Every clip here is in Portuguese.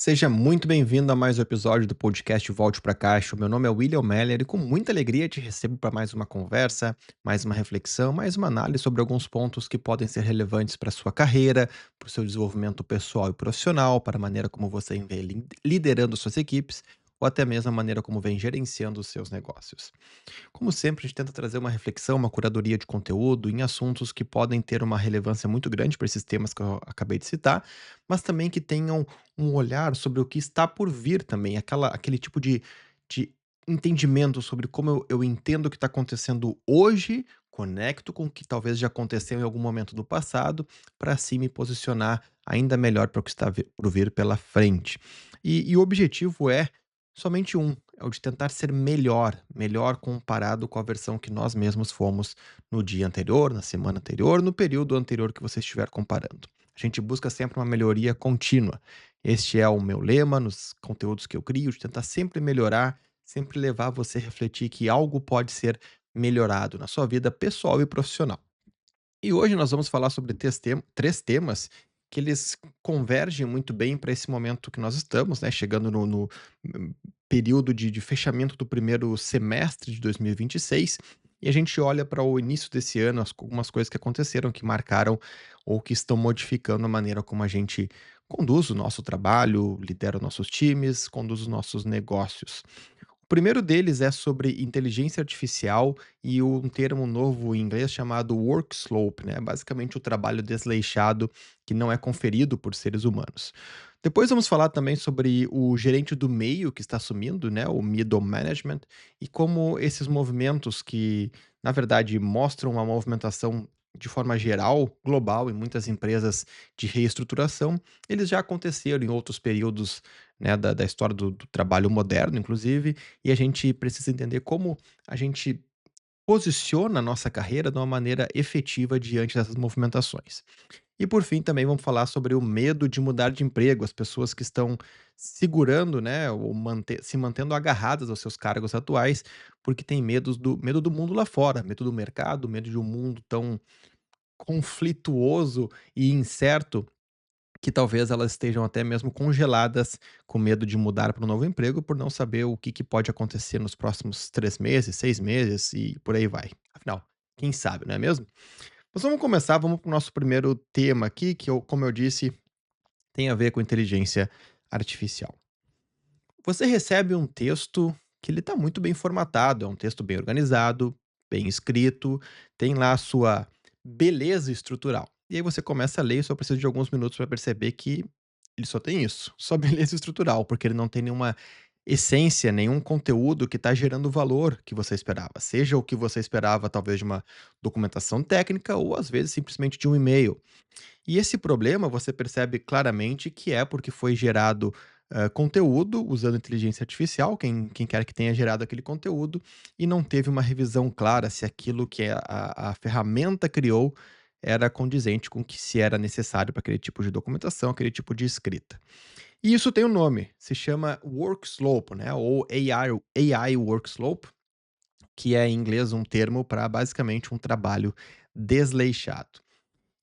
Seja muito bem-vindo a mais um episódio do podcast Volte para Caixa. O meu nome é William Meller e com muita alegria te recebo para mais uma conversa, mais uma reflexão, mais uma análise sobre alguns pontos que podem ser relevantes para a sua carreira, para o seu desenvolvimento pessoal e profissional, para a maneira como você vem liderando suas equipes ou até mesmo a maneira como vem gerenciando os seus negócios. Como sempre, a gente tenta trazer uma reflexão, uma curadoria de conteúdo em assuntos que podem ter uma relevância muito grande para esses temas que eu acabei de citar, mas também que tenham um olhar sobre o que está por vir também, aquele tipo de entendimento sobre como eu entendo o que está acontecendo hoje, conecto com o que talvez já aconteceu em algum momento do passado, para assim me posicionar ainda melhor para o que está por vir pela frente. E o objetivo é somente um, é o de tentar ser melhor, melhor comparado com a versão que nós mesmos fomos no dia anterior, na semana anterior, no período anterior que você estiver comparando. A gente busca sempre uma melhoria contínua. Este é o meu lema nos conteúdos que eu crio, de tentar sempre melhorar, sempre levar você a refletir que algo pode ser melhorado na sua vida pessoal e profissional. E hoje nós vamos falar sobre três temas que eles convergem muito bem para esse momento que nós estamos, né, chegando no período de fechamento do primeiro semestre de 2026, e a gente olha para o início desse ano, algumas coisas que aconteceram, que marcaram ou que estão modificando a maneira como a gente conduz o nosso trabalho, lidera os nossos times, conduz os nossos negócios. O primeiro deles é sobre inteligência artificial e um termo novo em inglês chamado work slope, né? Basicamente o trabalho desleixado que não é conferido por seres humanos. Depois vamos falar também sobre o gerente do meio que está assumindo, né, o middle management, e como esses movimentos que, na verdade, mostram uma movimentação de forma geral, global, em muitas empresas de reestruturação, eles já aconteceram em outros períodos, né, da história do trabalho moderno, inclusive, e a gente precisa entender como a gente posiciona a nossa carreira de uma maneira efetiva diante dessas movimentações. E por fim, também vamos falar sobre o medo de mudar de emprego, as pessoas que estão segurando, né, ou se mantendo agarradas aos seus cargos atuais, porque têm medo do mundo lá fora, medo do mercado, medo de um mundo tão conflituoso e incerto que talvez elas estejam até mesmo congeladas, com medo de mudar para um novo emprego, por não saber o que pode acontecer nos próximos 3 meses, 6 meses e por aí vai. Afinal, quem sabe, não é mesmo? Mas vamos começar, vamos para o nosso primeiro tema aqui, que eu, como eu disse, tem a ver com inteligência artificial. Você recebe um texto que ele está muito bem formatado, é um texto bem organizado, bem escrito, tem lá a sua beleza estrutural. E aí você começa a ler e só precisa de alguns minutos para perceber que ele só tem isso, só beleza estrutural, porque ele não tem nenhuma essência, nenhum conteúdo que está gerando o valor que você esperava. Seja o que você esperava, talvez, de uma documentação técnica, ou às vezes simplesmente de um e-mail. E esse problema você percebe claramente que é porque foi gerado conteúdo usando inteligência artificial, quem quer que tenha gerado aquele conteúdo, e não teve uma revisão clara se aquilo que a ferramenta criou era condizente com o que se era necessário para aquele tipo de documentação, aquele tipo de escrita. E isso tem um nome, se chama Workslope, né? Ou AI Workslope, que é em inglês um termo para basicamente um trabalho desleixado.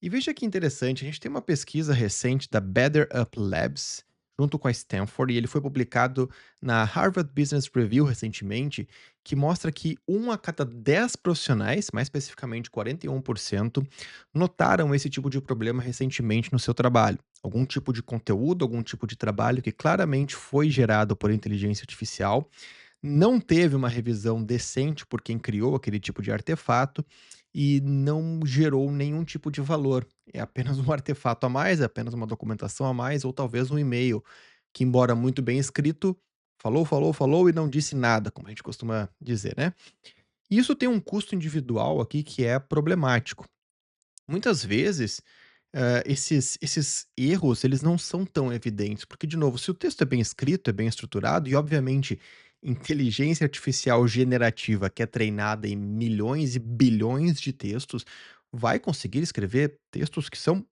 E veja que interessante, a gente tem uma pesquisa recente da Better Up Labs, junto com a Stanford, e ele foi publicado na Harvard Business Review recentemente, que mostra que um a cada 10 profissionais, mais especificamente 41%, notaram esse tipo de problema recentemente no seu trabalho. Algum tipo de conteúdo, algum tipo de trabalho que claramente foi gerado por inteligência artificial, não teve uma revisão decente por quem criou aquele tipo de artefato e não gerou nenhum tipo de valor. É apenas um artefato a mais, é apenas uma documentação a mais ou talvez um e-mail que, embora muito bem escrito, falou, falou, falou e não disse nada, como a gente costuma dizer, né? E isso tem um custo individual aqui que é problemático. Muitas vezes, esses erros, eles não são tão evidentes, porque, de novo, se o texto é bem escrito, é bem estruturado e, obviamente, inteligência artificial generativa, que é treinada em milhões e bilhões de textos, vai conseguir escrever textos que são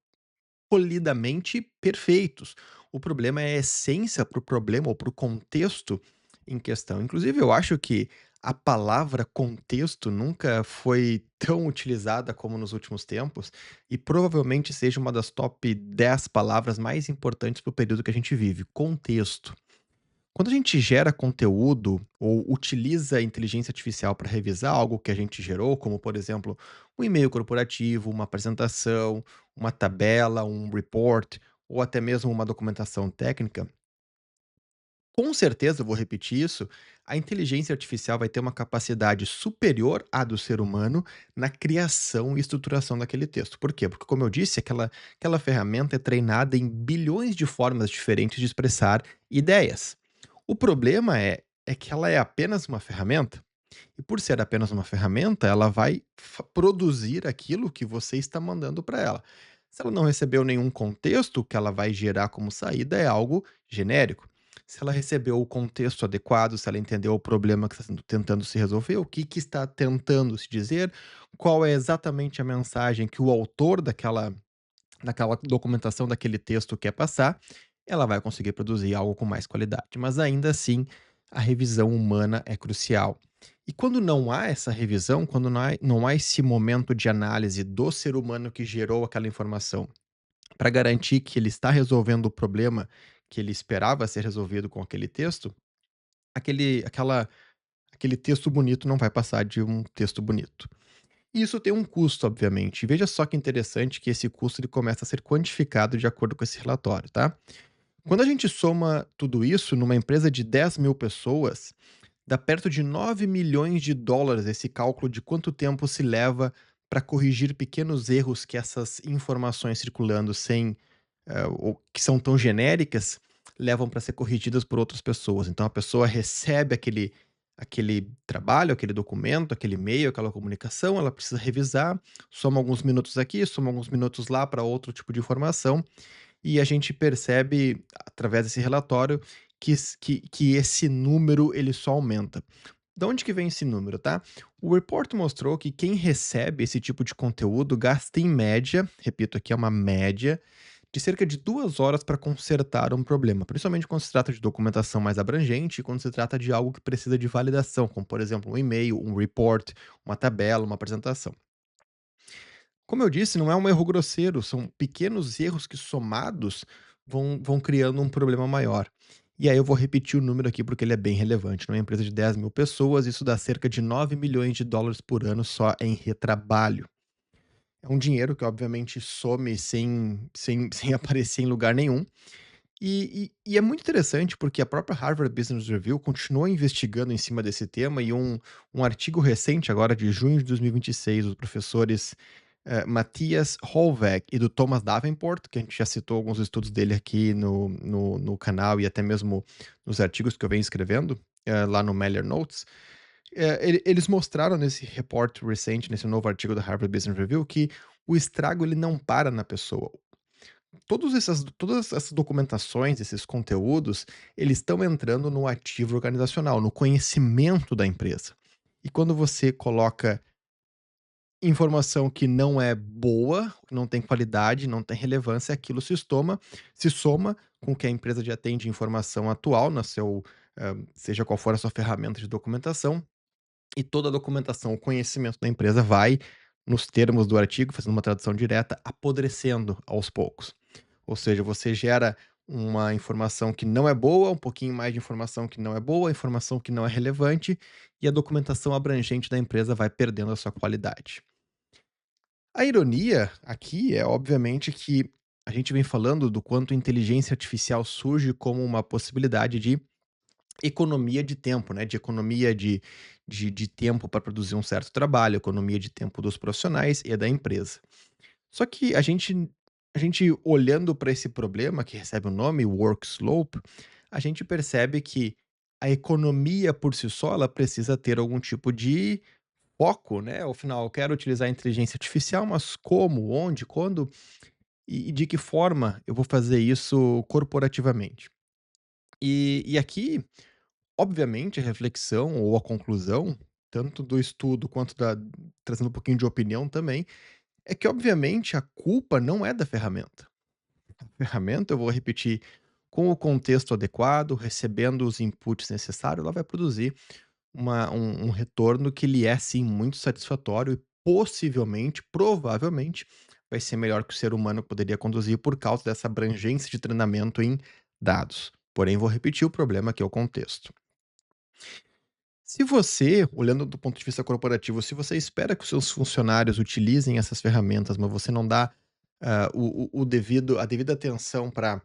polidamente perfeitos. O problema é a essência para o problema ou para o contexto em questão. Inclusive, eu acho que a palavra contexto nunca foi tão utilizada como nos últimos tempos e provavelmente seja uma das top 10 palavras mais importantes para o período que a gente vive, contexto. Quando a gente gera conteúdo ou utiliza a inteligência artificial para revisar algo que a gente gerou, como por exemplo, um e-mail corporativo, uma apresentação, uma tabela, um report ou até mesmo uma documentação técnica, com certeza, eu vou repetir isso, a inteligência artificial vai ter uma capacidade superior à do ser humano na criação e estruturação daquele texto. Por quê? Porque, como eu disse, aquela ferramenta é treinada em bilhões de formas diferentes de expressar ideias. O problema é que ela é apenas uma ferramenta, e por ser apenas uma ferramenta, ela vai produzir aquilo que você está mandando para ela. Se ela não recebeu nenhum contexto, o que ela vai gerar como saída é algo genérico. Se ela recebeu o contexto adequado, se ela entendeu o problema que está tentando se resolver, o que está tentando se dizer, qual é exatamente a mensagem que o autor daquela documentação, daquele texto quer passar, ela vai conseguir produzir algo com mais qualidade. Mas ainda assim, a revisão humana é crucial. E quando não há essa revisão, quando não há esse momento de análise do ser humano que gerou aquela informação, para garantir que ele está resolvendo o problema que ele esperava ser resolvido com aquele texto, aquele, aquela, aquele texto bonito não vai passar de um texto bonito. E isso tem um custo, obviamente. E veja só que interessante que esse custo ele começa a ser quantificado de acordo com esse relatório, tá? Quando a gente soma tudo isso numa empresa de 10.000 pessoas, dá perto de US$ 9 milhões esse cálculo de quanto tempo se leva para corrigir pequenos erros que essas informações circulando ou que são tão genéricas, levam para ser corrigidas por outras pessoas. Então a pessoa recebe aquele trabalho, aquele documento, aquele e-mail, aquela comunicação, ela precisa revisar, soma alguns minutos aqui, soma alguns minutos lá para outro tipo de informação, e a gente percebe, através desse relatório, que esse número ele só aumenta. De onde que vem esse número, tá? O report mostrou que quem recebe esse tipo de conteúdo gasta em média, repito aqui, é uma média, de cerca de 2 horas para consertar um problema, principalmente quando se trata de documentação mais abrangente e quando se trata de algo que precisa de validação, como por exemplo um e-mail, um report, uma tabela, uma apresentação. Como eu disse, não é um erro grosseiro, são pequenos erros que somados vão criando um problema maior. E aí eu vou repetir o número aqui porque ele é bem relevante. Numa empresa de 10.000 pessoas, isso dá cerca de US$ 9 milhões por ano só em retrabalho. É um dinheiro que obviamente some sem aparecer em lugar nenhum. E é muito interessante porque a própria Harvard Business Review continuou investigando em cima desse tema e um artigo recente agora de junho de 2026, os professores Matthias Holweg e do Thomas Davenport, que a gente já citou alguns estudos dele aqui no canal e até mesmo nos artigos que eu venho escrevendo, lá no Meller Notes. Eles mostraram nesse report recente, nesse novo artigo da Harvard Business Review, que o estrago ele não para na pessoa. Todas essas documentações, esses conteúdos, eles estão entrando no ativo organizacional, no conhecimento da empresa. E quando você coloca informação que não é boa, não tem qualidade, não tem relevância, aquilo se soma com o que a empresa já tem de informação atual na seja qual for a sua ferramenta de documentação, e toda a documentação, o conhecimento da empresa vai, nos termos do artigo, fazendo uma tradução direta, apodrecendo aos poucos. Ou seja, você gera uma informação que não é boa, um pouquinho mais de informação que não é boa, informação que não é relevante, e a documentação abrangente da empresa vai perdendo a sua qualidade. A ironia aqui é, obviamente, que a gente vem falando do quanto a inteligência artificial surge como uma possibilidade de economia de tempo, né? De economia de tempo para produzir um certo trabalho, economia de tempo dos profissionais e da empresa. Só que a gente olhando para esse problema que recebe o nome work slope, a gente percebe que a economia por si só, ela precisa ter algum tipo de foco, né, afinal eu quero utilizar a inteligência artificial, mas como, onde, quando e de que forma eu vou fazer isso corporativamente. E aqui, obviamente, a reflexão ou a conclusão, tanto do estudo quanto trazendo um pouquinho de opinião também, é que obviamente a culpa não é da ferramenta. A ferramenta, eu vou repetir, com o contexto adequado, recebendo os inputs necessários, ela vai produzir um retorno que ele é sim muito satisfatório e possivelmente, provavelmente, vai ser melhor que o ser humano poderia conduzir por causa dessa abrangência de treinamento em dados. Porém, vou repetir o problema que é o contexto. Se você, olhando do ponto de vista corporativo, se você espera que os seus funcionários utilizem essas ferramentas, mas você não dá o devido, a devida atenção para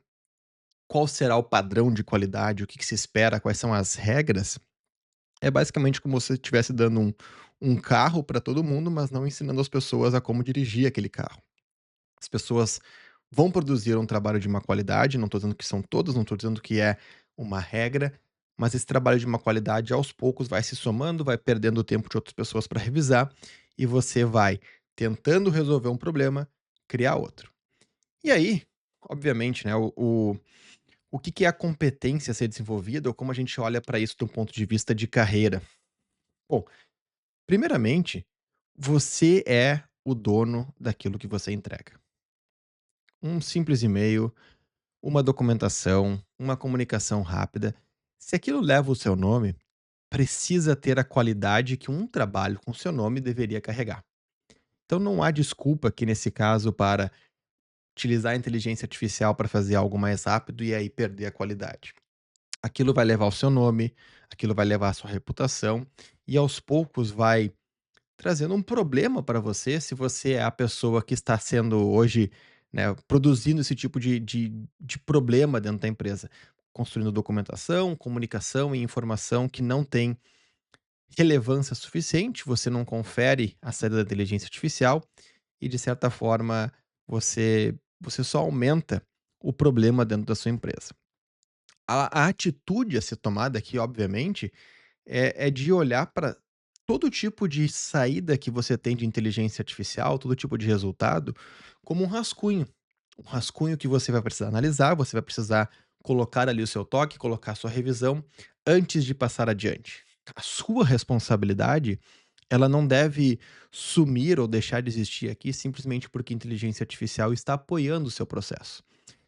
qual será o padrão de qualidade, o que, que se espera, quais são as regras, é basicamente como se você estivesse dando um carro para todo mundo, mas não ensinando as pessoas a como dirigir aquele carro. As pessoas vão produzir um trabalho de má qualidade, não estou dizendo que são todas, não estou dizendo que é uma regra, mas esse trabalho de má qualidade aos poucos vai se somando, vai perdendo o tempo de outras pessoas para revisar e você vai tentando resolver um problema, criar outro. E aí, obviamente, né, o que que é a competência a ser desenvolvida ou como a gente olha para isso do ponto de vista de carreira? Bom, primeiramente, você é o dono daquilo que você entrega. Um simples e-mail, uma documentação, uma comunicação rápida. Se aquilo leva o seu nome, precisa ter a qualidade que um trabalho com seu nome deveria carregar. Então não há desculpa aqui nesse caso para utilizar a inteligência artificial para fazer algo mais rápido e aí perder a qualidade. Aquilo vai levar o seu nome, aquilo vai levar a sua reputação e aos poucos vai trazendo um problema para você, se você é a pessoa que está sendo hoje, né, produzindo esse tipo de problema dentro da empresa, construindo documentação, comunicação e informação que não tem relevância suficiente, você não confere a saída da inteligência artificial e, de certa forma, você só aumenta o problema dentro da sua empresa. A atitude a ser tomada aqui, obviamente, é de olhar para todo tipo de saída que você tem de inteligência artificial, todo tipo de resultado, como um rascunho. Um rascunho que você vai precisar analisar, você vai precisar colocar ali o seu toque, colocar a sua revisão antes de passar adiante. A sua responsabilidade, ela não deve sumir ou deixar de existir aqui simplesmente porque a inteligência artificial está apoiando o seu processo.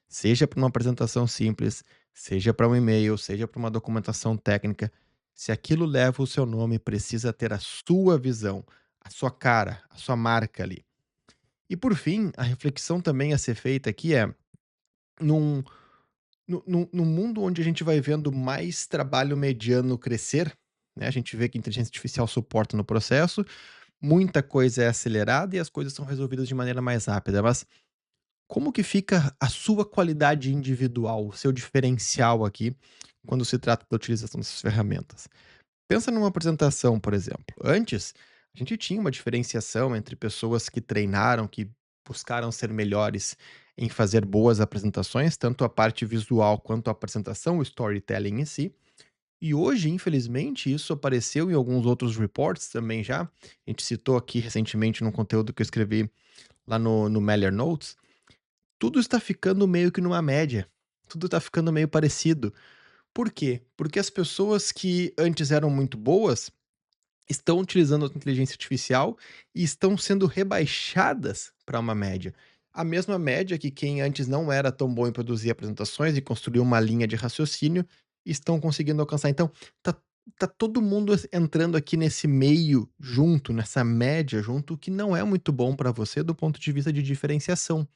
Seja para uma apresentação simples, seja para um e-mail, seja para uma documentação técnica, se aquilo leva o seu nome, precisa ter a sua visão, a sua cara, a sua marca ali. E por fim, a reflexão também a ser feita aqui é, num, num mundo onde a gente vai vendo mais trabalho mediano crescer, né? A gente vê que a inteligência artificial suporta no processo, muita coisa é acelerada e as coisas são resolvidas de maneira mais rápida, mas como que fica a sua qualidade individual, o seu diferencial aqui, quando se trata da utilização dessas ferramentas? Pensa numa apresentação, por exemplo. Antes, a gente tinha uma diferenciação entre pessoas que treinaram, que buscaram ser melhores em fazer boas apresentações, tanto a parte visual quanto a apresentação, o storytelling em si. E hoje, infelizmente, isso apareceu em alguns outros reports também já. A gente citou aqui recentemente num conteúdo que eu escrevi lá no Meller Notes, tudo está ficando meio que numa média, tudo está ficando meio parecido. Por quê? Porque as pessoas que antes eram muito boas, estão utilizando a inteligência artificial e estão sendo rebaixadas para uma média. A mesma média que quem antes não era tão bom em produzir apresentações e construir uma linha de raciocínio, estão conseguindo alcançar. Então, tá tá todo mundo entrando aqui nesse meio junto, nessa média junto, o que não é muito bom para você do ponto de vista de diferenciação.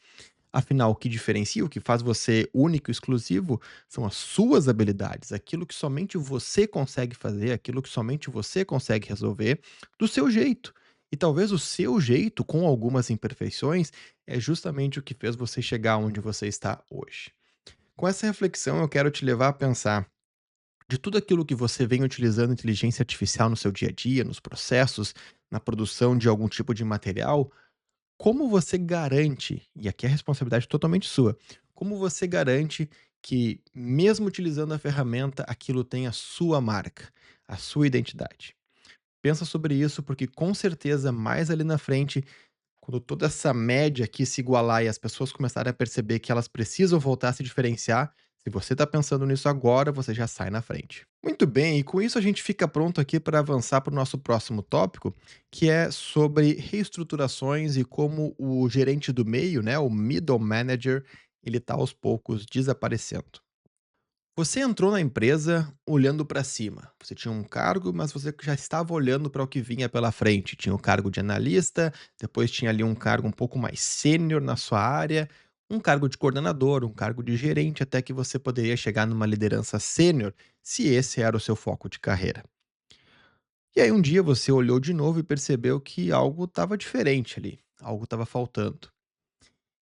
Afinal, o que diferencia, o que faz você único e exclusivo, são as suas habilidades, aquilo que somente você consegue fazer, aquilo que somente você consegue resolver do seu jeito. E talvez o seu jeito, com algumas imperfeições, é justamente o que fez você chegar onde você está hoje. Com essa reflexão, eu quero te levar a pensar de tudo aquilo que você vem utilizando inteligência artificial no seu dia a dia, nos processos, na produção de algum tipo de material, como você garante, e aqui é a responsabilidade totalmente sua, como você garante que, mesmo utilizando a ferramenta, aquilo tem a sua marca, a sua identidade? Pensa sobre isso, porque com certeza mais ali na frente, quando toda essa média aqui se igualar e as pessoas começarem a perceber que elas precisam voltar a se diferenciar, se você está pensando nisso agora, você já sai na frente. Muito bem, e com isso a gente fica pronto aqui para avançar para o nosso próximo tópico, que é sobre reestruturações e como o gerente do meio, né, o middle manager, ele está aos poucos desaparecendo. Você entrou na empresa olhando para cima. Você tinha um cargo, mas você já estava olhando para o que vinha pela frente. Tinha o cargo de analista, depois tinha ali um cargo um pouco mais sênior na sua área, um cargo de coordenador, um cargo de gerente, até que você poderia chegar numa liderança sênior, se esse era o seu foco de carreira. E aí um dia você olhou de novo e percebeu que algo estava diferente ali, algo estava faltando.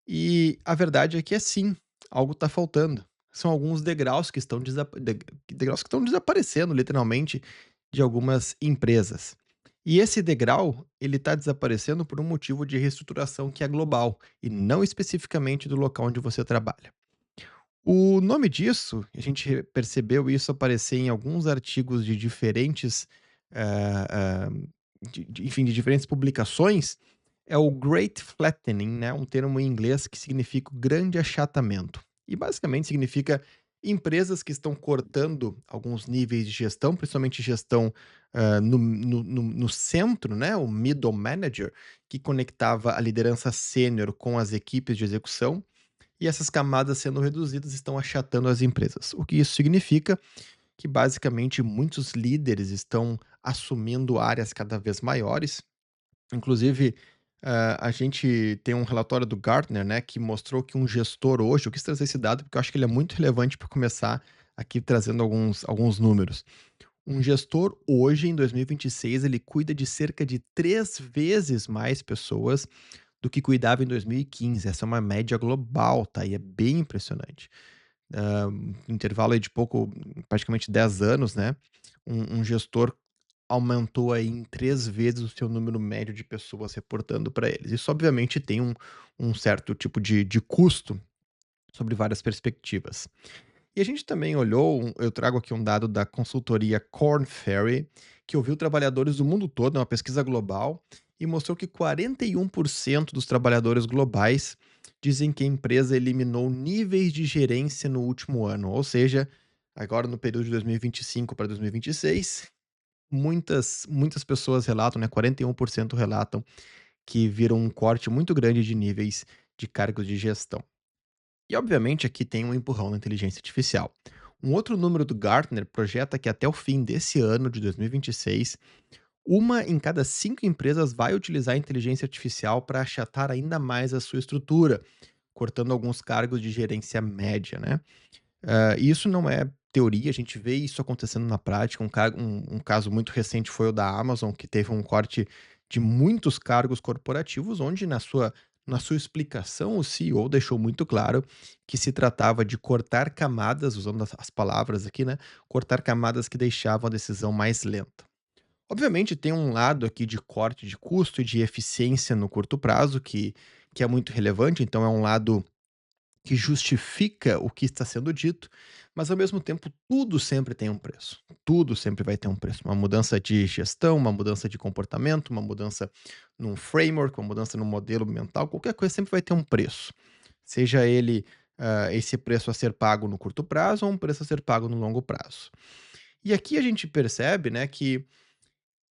E a verdade é que é sim, algo está faltando. São alguns degraus que estão degraus que estão desaparecendo literalmente de algumas empresas. E esse degrau, ele está desaparecendo por um motivo de reestruturação que é global e não especificamente do local onde você trabalha. O nome disso, a gente percebeu isso aparecer em alguns artigos de diferentes, ah, enfim, de diferentes publicações, é o Great Flattening, né, um termo em inglês que significa o grande achatamento. E basicamente significa empresas que estão cortando alguns níveis de gestão, principalmente gestão, no centro, né, o middle manager, que conectava a liderança sênior com as equipes de execução, e essas camadas sendo reduzidas estão achatando as empresas. O que isso significa? Que basicamente muitos líderes estão assumindo áreas cada vez maiores. Inclusive, a gente tem um relatório do Gartner, né, que mostrou que um gestor hoje, eu quis trazer esse dado porque eu acho que ele é muito relevante para começar aqui trazendo alguns números. Um gestor hoje, em 2026, ele cuida de cerca de 3 vezes mais pessoas do que cuidava em 2015. Essa é uma média global, tá? E é bem impressionante. Intervalo aí de pouco, praticamente 10 anos, né? Um gestor aumentou aí em 3 vezes o seu número médio de pessoas reportando para eles. Isso, obviamente, tem um certo tipo de custo sobre várias perspectivas. E a gente também olhou, eu trago aqui um dado da consultoria Korn Ferry, que ouviu trabalhadores do mundo todo, é uma pesquisa global, e mostrou que 41% dos trabalhadores globais dizem que a empresa eliminou níveis de gerência no último ano. Ou seja, agora no período de 2025 para 2026, muitas pessoas relatam, né, 41% relatam que viram um corte muito grande de níveis de cargos de gestão. E obviamente aqui tem um empurrão na inteligência artificial. Um outro número do Gartner projeta que até o fim desse ano de 2026, uma em cada 5 empresas vai utilizar a inteligência artificial para achatar ainda mais a sua estrutura, cortando alguns cargos de gerência média, né? E isso não é teoria, a gente vê isso acontecendo na prática. Um caso muito recente foi o da Amazon, que teve um corte de muitos cargos corporativos, onde na sua explicação o CEO deixou muito claro que se tratava de cortar camadas, usando as palavras aqui, né, cortar camadas que deixavam a decisão mais lenta. Obviamente tem um lado aqui de corte de custo e de eficiência no curto prazo que é muito relevante, então é um lado que justifica o que está sendo dito, mas ao mesmo tempo tudo sempre tem um preço. Tudo sempre vai ter um preço. Uma mudança de gestão, uma mudança de comportamento, uma mudança num framework, uma mudança no modelo mental, qualquer coisa sempre vai ter um preço. Seja ele esse preço a ser pago no curto prazo ou um preço a ser pago no longo prazo. E aqui a gente percebe, né, que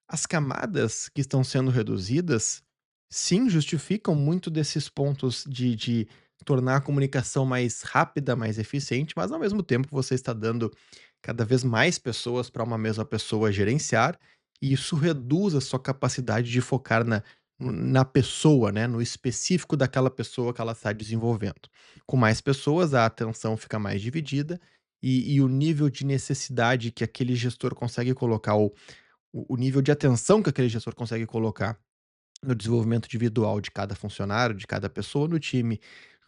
as camadas que estão sendo reduzidas, sim, justificam muito desses pontos de tornar a comunicação mais rápida, mais eficiente, mas ao mesmo tempo você está dando cada vez mais pessoas para uma mesma pessoa gerenciar, e isso reduz a sua capacidade de focar na pessoa, né, no específico daquela pessoa que ela está desenvolvendo. Com mais pessoas, a atenção fica mais dividida e o nível de necessidade que aquele gestor consegue colocar, o nível de atenção que aquele gestor consegue colocar no desenvolvimento individual de cada funcionário, de cada pessoa no time,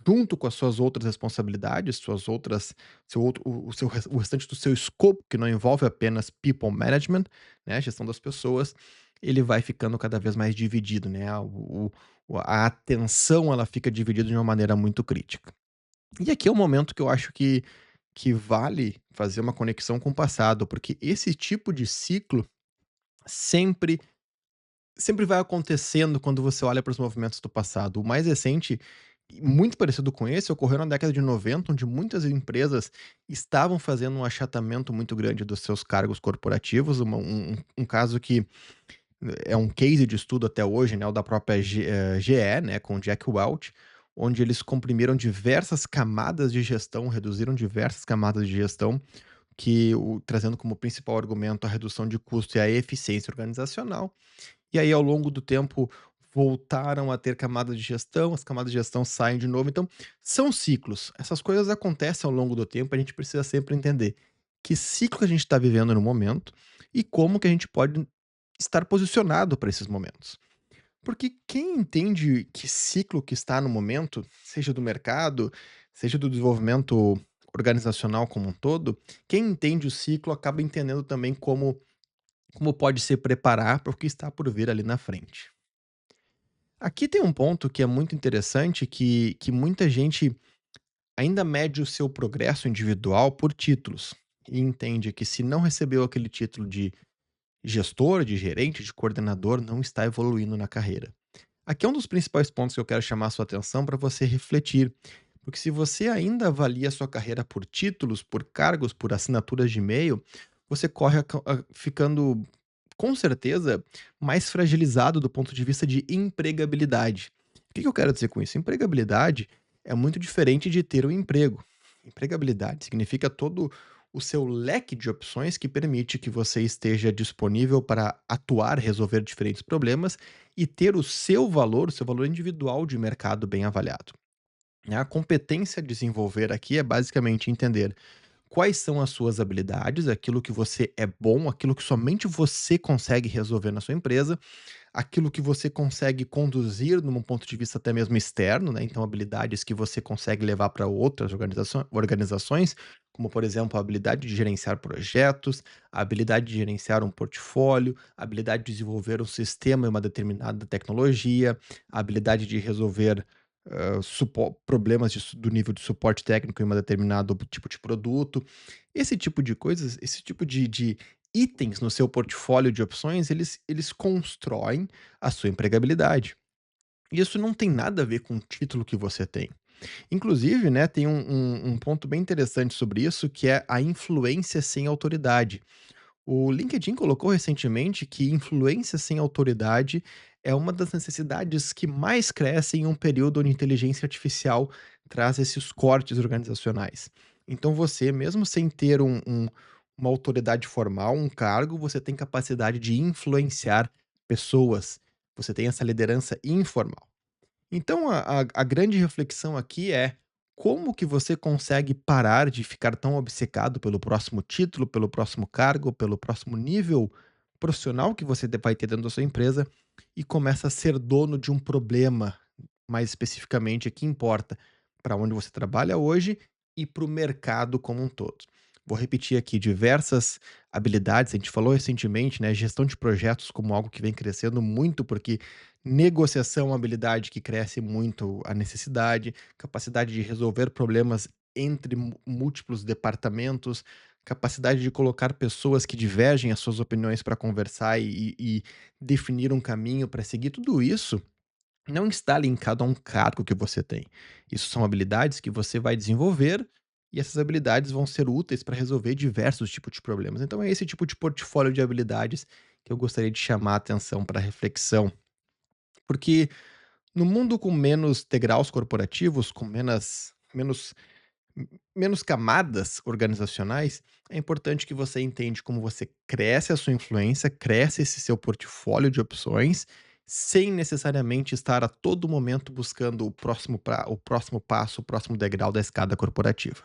junto com as suas outras responsabilidades, suas outras seu outro o restante do seu escopo, que não envolve apenas people management, né, a gestão das pessoas, ele vai ficando cada vez mais dividido, né, a atenção ela fica dividida de uma maneira muito crítica. E aqui é o momento que eu acho que vale fazer uma conexão com o passado, porque esse tipo de ciclo sempre sempre vai acontecendo quando você olha para os movimentos do passado. O mais recente, e muito parecido com esse, ocorreu na década de 90, onde muitas empresas estavam fazendo um achatamento muito grande dos seus cargos corporativos. Um caso que é um case de estudo até hoje, né, o da própria GE, né, com o Jack Welch, onde eles comprimiram diversas camadas de gestão, reduziram diversas camadas de gestão, trazendo como principal argumento a redução de custo e a eficiência organizacional. E aí, ao longo do tempo, voltaram a ter camadas de gestão, as camadas de gestão saem de novo. Então, são ciclos. Essas coisas acontecem ao longo do tempo, a gente precisa sempre entender que ciclo que a gente está vivendo no momento e como que a gente pode estar posicionado para esses momentos. Porque quem entende que ciclo que está no momento, seja do mercado, seja do desenvolvimento organizacional como um todo, quem entende o ciclo acaba entendendo também como pode se preparar para o que está por vir ali na frente. Aqui tem um ponto que é muito interessante, que muita gente ainda mede o seu progresso individual por títulos, e entende que se não recebeu aquele título de gestor, de gerente, de coordenador, não está evoluindo na carreira. Aqui é um dos principais pontos que eu quero chamar a sua atenção para você refletir, porque se você ainda avalia a sua carreira por títulos, por cargos, por assinaturas de e-mail, você corre ficando, com certeza, mais fragilizado do ponto de vista de empregabilidade. O que eu quero dizer com isso? Empregabilidade é muito diferente de ter um emprego. Empregabilidade significa todo o seu leque de opções que permite que você esteja disponível para atuar, resolver diferentes problemas e ter o seu valor individual de mercado bem avaliado. Né? A competência a desenvolver aqui é basicamente entender quais são as suas habilidades, aquilo que você é bom, aquilo que somente você consegue resolver na sua empresa, aquilo que você consegue conduzir num ponto de vista até mesmo externo, né? Então, habilidades que você consegue levar para outras organizações, como, por exemplo, a habilidade de gerenciar projetos, a habilidade de gerenciar um portfólio, a habilidade de desenvolver um sistema em uma determinada tecnologia, a habilidade de resolver problemas do nível de suporte técnico em uma determinado tipo de produto. Esse tipo de coisas, esse tipo de itens no seu portfólio de opções, eles constroem a sua empregabilidade. E isso não tem nada a ver com o título que você tem. Inclusive, né, tem um ponto bem interessante sobre isso, que é a influência sem autoridade. O LinkedIn colocou recentemente que influência sem autoridade é uma das necessidades que mais crescem em um período onde a inteligência artificial traz esses cortes organizacionais. Então você, mesmo sem ter uma autoridade formal, um cargo, você tem capacidade de influenciar pessoas. Você tem essa liderança informal. Então a grande reflexão aqui é como que você consegue parar de ficar tão obcecado pelo próximo título, pelo próximo cargo, pelo próximo nível profissional que você vai ter dentro da sua empresa e começa a ser dono de um problema, mais especificamente, que importa para onde você trabalha hoje e para o mercado como um todo. Vou repetir aqui diversas habilidades. A gente falou recentemente, né, gestão de projetos como algo que vem crescendo muito, porque negociação é uma habilidade que cresce muito a necessidade, capacidade de resolver problemas entre múltiplos departamentos, capacidade de colocar pessoas que divergem as suas opiniões para conversar e definir um caminho para seguir. Tudo isso não está linkado a um cargo que você tem. Isso são habilidades que você vai desenvolver e essas habilidades vão ser úteis para resolver diversos tipos de problemas. Então é esse tipo de portfólio de habilidades que eu gostaria de chamar a atenção para reflexão, porque no mundo com menos degraus corporativos, com menos camadas organizacionais, é importante que você entende como você cresce a sua influência, cresce esse seu portfólio de opções, sem necessariamente estar a todo momento buscando o próximo passo, o próximo degrau da escada corporativa.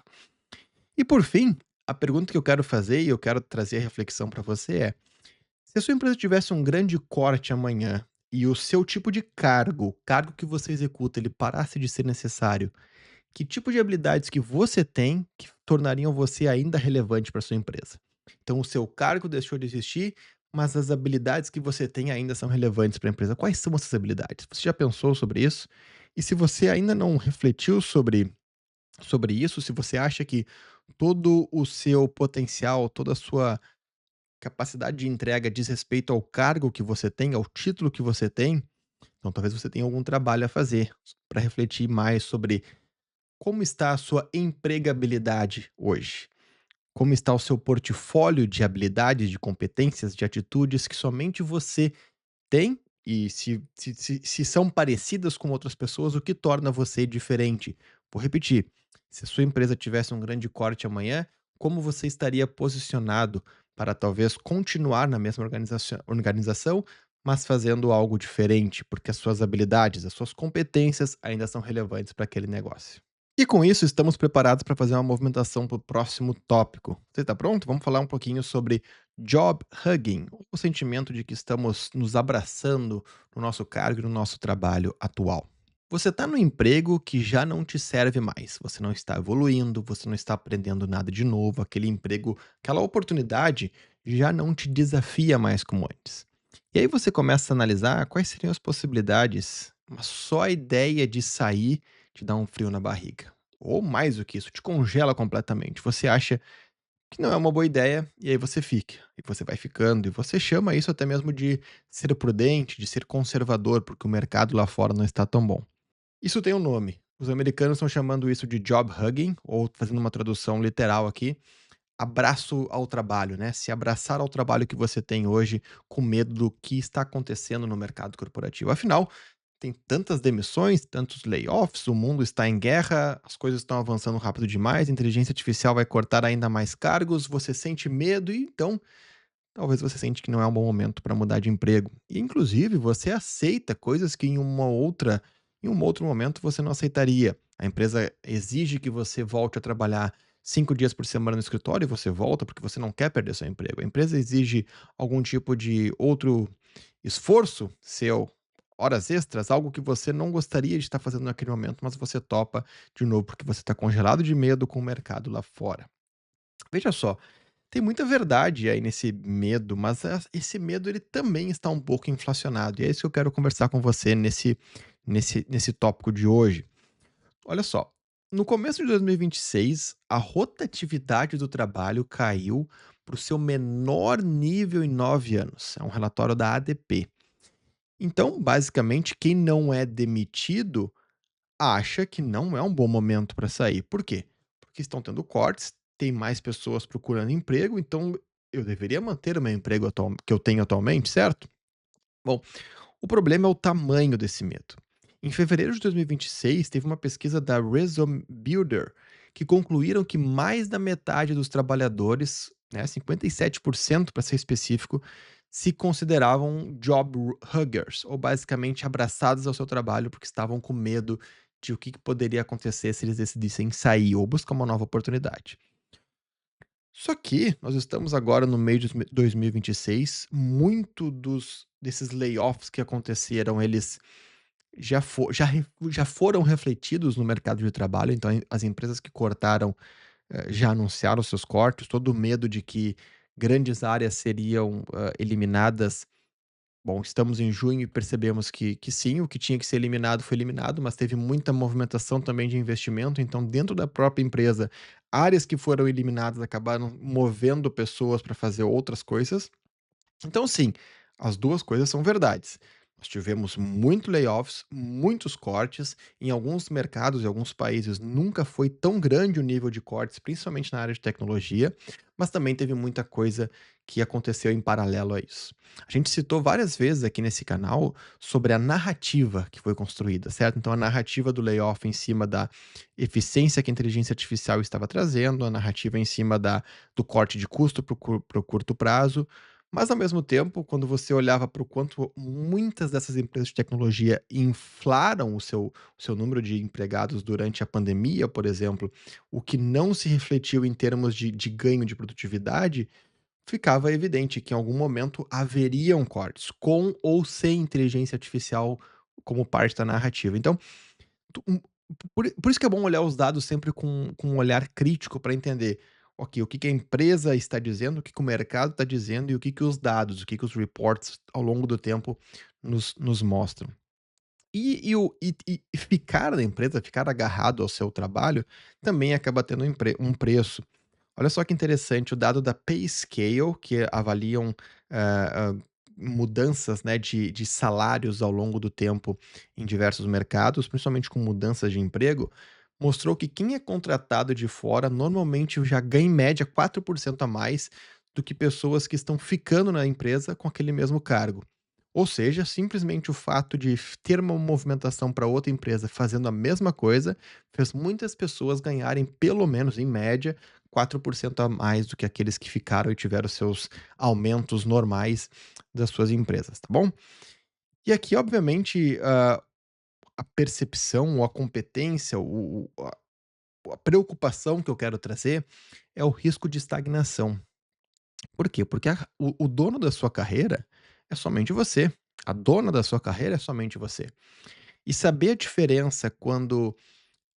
E por fim, a pergunta que eu quero fazer e eu quero trazer a reflexão para você é: se a sua empresa tivesse um grande corte amanhã e o seu tipo de cargo, o cargo que você executa, ele parasse de ser necessário, que tipo de habilidades que você tem que tornariam você ainda relevante para sua empresa? Então o seu cargo deixou de existir, mas as habilidades que você tem ainda são relevantes para a empresa. Quais são essas habilidades? Você já pensou sobre isso? E se você ainda não refletiu sobre isso, se você acha que todo o seu potencial, toda a sua capacidade de entrega diz respeito ao cargo que você tem, ao título que você tem, então talvez você tenha algum trabalho a fazer para refletir mais sobre como está a sua empregabilidade hoje? Como está o seu portfólio de habilidades, de competências, de atitudes que somente você tem E se são parecidas com outras pessoas, o que torna você diferente? Vou repetir, se a sua empresa tivesse um grande corte amanhã, como você estaria posicionado para talvez continuar na mesma organização, mas fazendo algo diferente, porque as suas habilidades, as suas competências ainda são relevantes para aquele negócio. E com isso, estamos preparados para fazer uma movimentação para o próximo tópico. Você está pronto? Vamos falar um pouquinho sobre job hugging, o sentimento de que estamos nos abraçando no nosso cargo e no nosso trabalho atual. Você está no emprego que já não te serve mais, você não está evoluindo, você não está aprendendo nada de novo, aquele emprego, aquela oportunidade já não te desafia mais como antes. E aí você começa a analisar quais seriam as possibilidades, mas só a ideia de sair te dá um frio na barriga. Ou mais do que isso, te congela completamente. Você acha que não é uma boa ideia e aí você fica. E você vai ficando e você chama isso até mesmo de ser prudente, de ser conservador, porque o mercado lá fora não está tão bom. Isso tem um nome. Os americanos estão chamando isso de job hugging, ou fazendo uma tradução literal aqui, abraço ao trabalho, né? Se abraçar ao trabalho que você tem hoje, com medo do que está acontecendo no mercado corporativo. Afinal, tem tantas demissões, tantos layoffs, o mundo está em guerra, as coisas estão avançando rápido demais, a inteligência artificial vai cortar ainda mais cargos, você sente medo e então talvez você sente que não é um bom momento para mudar de emprego. E inclusive você aceita coisas que em um outro momento você não aceitaria. A empresa exige que você volte a trabalhar 5 dias por semana no escritório e você volta porque você não quer perder seu emprego. A empresa exige algum tipo de outro esforço seu, horas extras, algo que você não gostaria de estar fazendo naquele momento, mas você topa de novo porque você está congelado de medo com o mercado lá fora. Veja só, tem muita verdade aí nesse medo, mas esse medo ele também está um pouco inflacionado. E é isso que eu quero conversar com você nesse tópico de hoje. Olha só, no começo de 2026, a rotatividade do trabalho caiu para o seu menor nível em 9 anos. É um relatório da ADP. Então, basicamente, quem não é demitido acha que não é um bom momento para sair. Por quê? Porque estão tendo cortes, tem mais pessoas procurando emprego, então eu deveria manter o meu emprego que eu tenho atualmente, certo? Bom, o problema é o tamanho desse medo. Em fevereiro de 2026, teve uma pesquisa da Resume Builder que concluíram que mais da metade dos trabalhadores, né, 57% para ser específico, se consideravam huggers, ou basicamente abraçados ao seu trabalho porque estavam com medo de o que poderia acontecer se eles decidissem sair ou buscar uma nova oportunidade. Só que nós estamos agora no meio de 2026, muito desses layoffs que aconteceram, eles já foram refletidos no mercado de trabalho, então as empresas que cortaram, já anunciaram seus cortes, todo o medo de que grandes áreas seriam, eliminadas. Bom, estamos em junho e percebemos que sim, o que tinha que ser eliminado foi eliminado, mas teve muita movimentação também de investimento, então dentro da própria empresa, áreas que foram eliminadas acabaram movendo pessoas para fazer outras coisas. Então, sim, as 2 coisas são verdades. Nós tivemos muito layoffs, muitos cortes, em alguns mercados e alguns países nunca foi tão grande o nível de cortes, principalmente na área de tecnologia, mas também teve muita coisa que aconteceu em paralelo a isso. A gente citou várias vezes aqui nesse canal sobre a narrativa que foi construída, certo? Então, a narrativa do layoff em cima da eficiência que a inteligência artificial estava trazendo, a narrativa em cima do corte de custo para o curto prazo, mas ao mesmo tempo, quando você olhava para o quanto muitas dessas empresas de tecnologia inflaram o seu número de empregados durante a pandemia, por exemplo, o que não se refletiu em termos de ganho de produtividade, ficava evidente que em algum momento haveriam cortes, com ou sem inteligência artificial como parte da narrativa. Então, Tu um por isso que é bom olhar os dados sempre com um olhar crítico para entender, ok, o que que a empresa está dizendo, o que que o mercado está dizendo e o que que os dados, o que que os reports ao longo do tempo nos mostram. E ficar na empresa, ficar agarrado ao seu trabalho, também acaba tendo um preço. Olha só que interessante, o dado da PayScale, que avaliam, mudanças, né, de salários ao longo do tempo em diversos mercados, principalmente com mudanças de emprego, mostrou que quem é contratado de fora normalmente já ganha em média 4% a mais do que pessoas que estão ficando na empresa com aquele mesmo cargo. Ou seja, simplesmente o fato de ter uma movimentação para outra empresa fazendo a mesma coisa, fez muitas pessoas ganharem pelo menos, em média, 4% a mais do que aqueles que ficaram e tiveram seus aumentos normais das suas empresas, tá bom? E aqui, obviamente, a percepção ou a competência, a preocupação que eu quero trazer é o risco de estagnação. Por quê? Porque o dono da sua carreira é somente você. A dona da sua carreira é somente você. E saber a diferença quando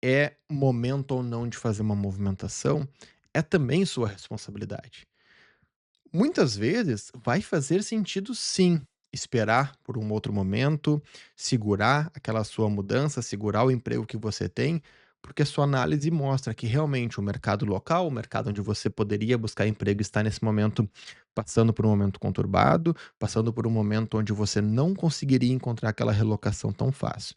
é momento ou não de fazer uma movimentação é também sua responsabilidade. Muitas vezes vai fazer sentido sim, esperar por um outro momento, segurar aquela sua mudança, segurar o emprego que você tem, porque a sua análise mostra que realmente o mercado local, o mercado onde você poderia buscar emprego, está nesse momento passando por um momento conturbado, passando por um momento onde você não conseguiria encontrar aquela relocação tão fácil.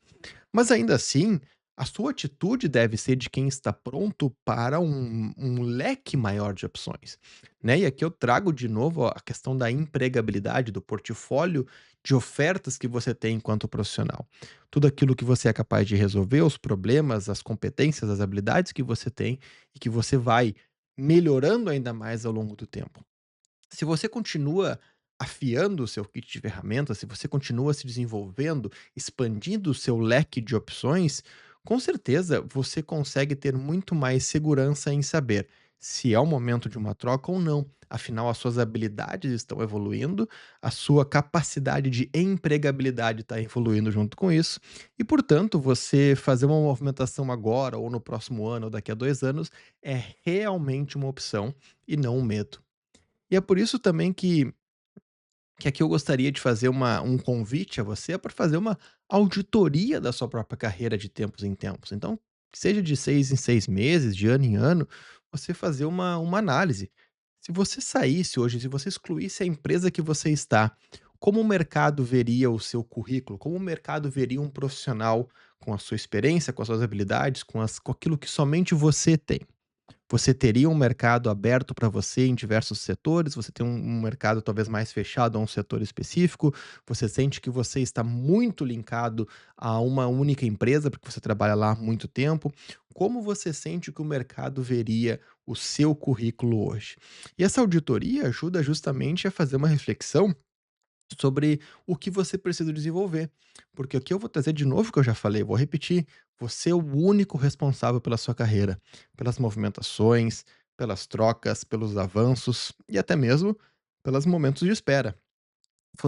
Mas ainda assim, a sua atitude deve ser de quem está pronto para um leque maior de opções, né. E aqui eu trago de novo a questão da empregabilidade, do portfólio de ofertas que você tem enquanto profissional. Tudo aquilo que você é capaz de resolver, os problemas, as competências, as habilidades que você tem e que você vai melhorando ainda mais ao longo do tempo. Se você continua afiando o seu kit de ferramentas, se você continua se desenvolvendo, expandindo o seu leque de opções, com certeza você consegue ter muito mais segurança em saber se é o momento de uma troca ou não. Afinal, as suas habilidades estão evoluindo, a sua capacidade de empregabilidade está evoluindo junto com isso, e portanto, você fazer uma movimentação agora, ou no próximo ano, ou daqui a 2 anos, é realmente uma opção e não um medo. E é por isso também que aqui eu gostaria de fazer um convite a você para fazer uma auditoria da sua própria carreira de tempos em tempos. Então, que seja de 6 em 6 meses, de ano em ano, você fazer uma análise. Se você saísse hoje, se você excluísse a empresa que você está, como o mercado veria o seu currículo? Como o mercado veria um profissional com a sua experiência, com as suas habilidades, com aquilo que somente você tem? Você teria um mercado aberto para você em diversos setores? Você tem um mercado talvez mais fechado a um setor específico? Você sente que você está muito linkado a uma única empresa, porque você trabalha lá há muito tempo? Como você sente que o mercado veria o seu currículo hoje? E essa auditoria ajuda justamente a fazer uma reflexão sobre o que você precisa desenvolver. Porque aqui eu vou trazer de novo o que eu já falei, vou repetir. Você é o único responsável pela sua carreira, pelas movimentações, pelas trocas, pelos avanços e até mesmo pelos momentos de espera.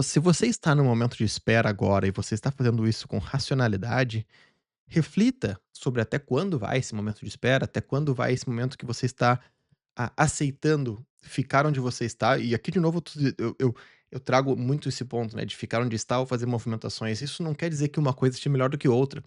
Se você está no momento de espera agora e você está fazendo isso com racionalidade, reflita sobre até quando vai esse momento de espera, até quando vai esse momento que você está aceitando ficar onde você está. E aqui de novo eu trago muito esse ponto, né, de ficar onde está ou fazer movimentações. Isso não quer dizer que uma coisa seja melhor do que outra.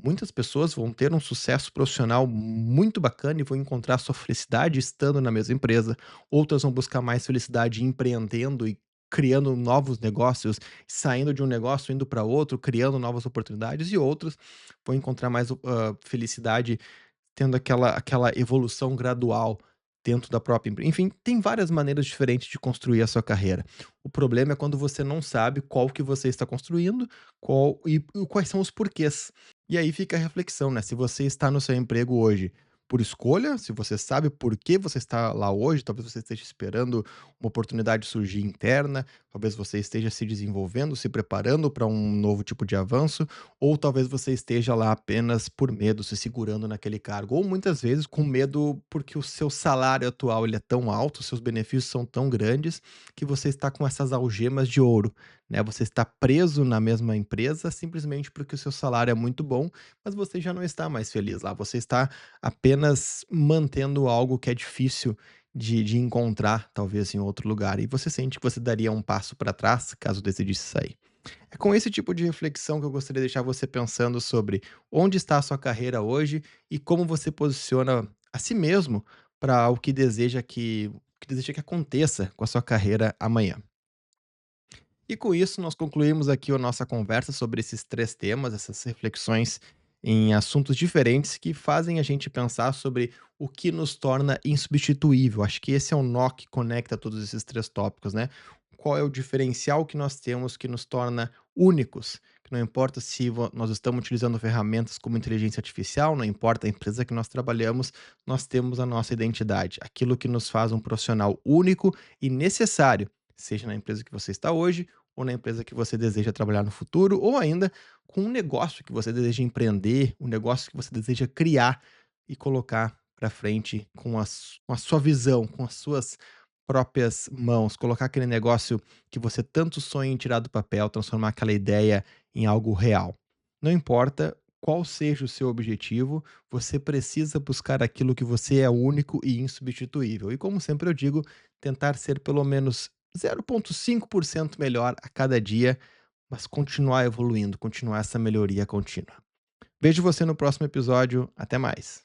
Muitas pessoas vão ter um sucesso profissional muito bacana e vão encontrar sua felicidade estando na mesma empresa. Outras vão buscar mais felicidade empreendendo e criando novos negócios, saindo de um negócio, indo para outro, criando novas oportunidades, e outras vão encontrar mais felicidade tendo aquela evolução gradual dentro da própria enfim, tem várias maneiras diferentes de construir a sua carreira. O problema é quando você não sabe qual que você está construindo, e quais são os porquês. E aí fica a reflexão, né, se você está no seu emprego hoje por escolha, se você sabe por que você está lá hoje, talvez você esteja esperando uma oportunidade surgir interna, talvez você esteja se desenvolvendo, se preparando para um novo tipo de avanço, ou talvez você esteja lá apenas por medo, se segurando naquele cargo, ou muitas vezes com medo porque o seu salário atual ele é tão alto, os seus benefícios são tão grandes, que você está com essas algemas de ouro, né? Você está preso na mesma empresa simplesmente porque o seu salário é muito bom, mas você já não está mais feliz lá. Você está apenas mantendo algo que é difícil de encontrar, talvez em outro lugar. E você sente que você daria um passo para trás caso decidisse sair. É com esse tipo de reflexão que eu gostaria de deixar você pensando sobre onde está a sua carreira hoje e como você posiciona a si mesmo para o que deseja que aconteça com a sua carreira amanhã. E com isso, nós concluímos aqui a nossa conversa sobre esses 3 temas, essas reflexões em assuntos diferentes que fazem a gente pensar sobre o que nos torna insubstituível. Acho que esse é o nó que conecta todos esses 3 tópicos, né. qual é o diferencial que nós temos que nos torna únicos, que não importa se nós estamos utilizando ferramentas como inteligência artificial, não importa a empresa que nós trabalhamos, nós temos a nossa identidade, aquilo que nos faz um profissional único e necessário, seja na empresa que você está hoje ou na empresa que você deseja trabalhar no futuro, ou ainda com um negócio que você deseja empreender, um negócio que você deseja criar e colocar para frente com a sua visão, com as suas próprias mãos, colocar aquele negócio que você tanto sonha em tirar do papel, transformar aquela ideia em algo real. Não importa qual seja o seu objetivo, você precisa buscar aquilo que você é único e insubstituível. E como sempre eu digo, tentar ser pelo menos 0,5% melhor a cada dia, mas continuar evoluindo, continuar essa melhoria contínua. Vejo você no próximo episódio. Até mais.